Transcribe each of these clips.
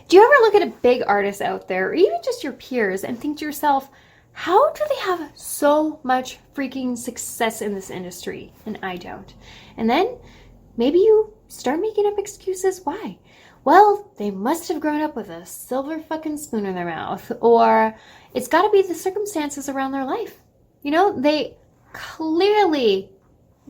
Do you ever look at a big artist out there, or even just your peers, and think to yourself, how do they have so much freaking success in this industry and I don't? And then maybe you start making up excuses why. Well, they must have grown up with a silver fucking spoon in their mouth, or it's got to be the circumstances around their life. You know, they clearly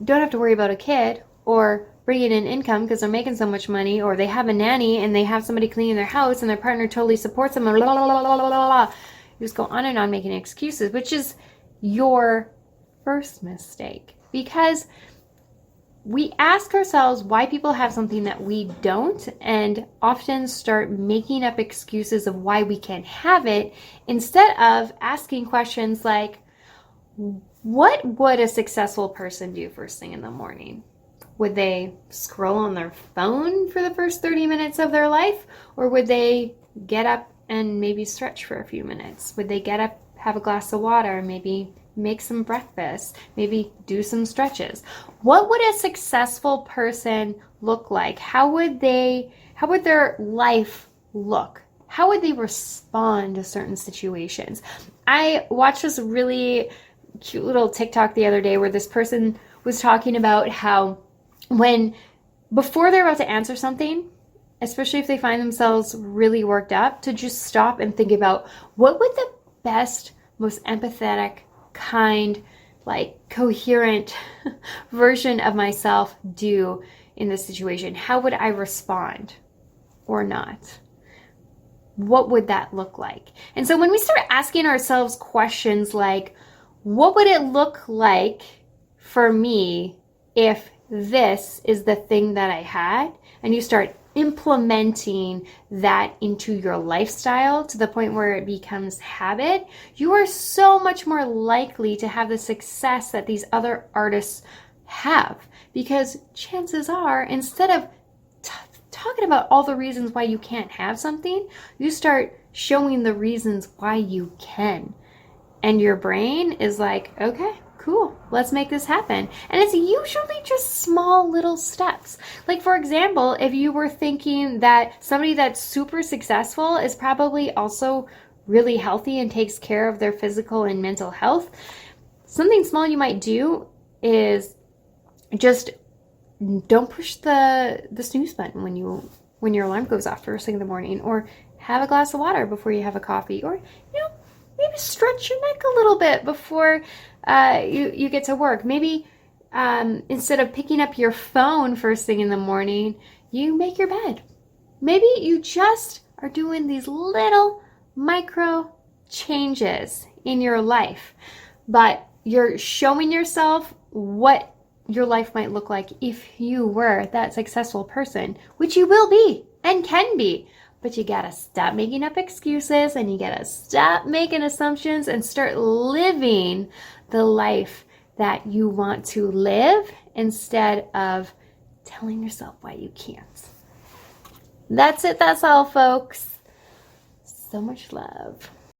don't have to worry about a kid or bringing in income because they're making so much money, or they have a nanny and they have somebody cleaning their house and their partner totally supports them, and blah, blah, blah, blah, blah, blah. You just go on and on making excuses, which is your first mistake, because we ask ourselves why people have something that we don't, and often start making up excuses of why we can't have it, instead of asking questions like, what would a successful person do first thing in the morning? Would they scroll on their phone for the first 30 minutes of their life? Or would they get up and maybe stretch for a few minutes? Would they get up, have a glass of water, maybe make some breakfast, maybe do some stretches? What would a successful person look like? How would their life look? How would they respond to certain situations? I watched this really cute little TikTok the other day where this person was talking about how before they're about to answer something, especially if they find themselves really worked up, to just stop and think about what would the best, most empathetic, kind, like coherent version of myself do in this situation? How would I respond or not? What would that look like? And so when we start asking ourselves questions like, what would it look like for me if this is the thing that I had? And you start implementing that into your lifestyle to the point where it becomes habit, you are so much more likely to have the success that these other artists have. Because chances are, instead of talking about all the reasons why you can't have something, you start showing the reasons why you can. And your brain is like, okay, cool, let's make this happen. And it's usually just small little steps. Like, for example, if you were thinking that somebody that's super successful is probably also really healthy and takes care of their physical and mental health, something small you might do is just don't push the snooze button when your alarm goes off first thing in the morning, or have a glass of water before you have a coffee, or maybe stretch your neck a little bit before you get to work. Maybe instead of picking up your phone first thing in the morning, you make your bed. Maybe you just are doing these little micro changes in your life, but you're showing yourself what your life might look like if you were that successful person, which you will be and can be. But you gotta stop making up excuses, and you gotta stop making assumptions and start living the life that you want to live instead of telling yourself why you can't. That's it. That's all, folks. So much love.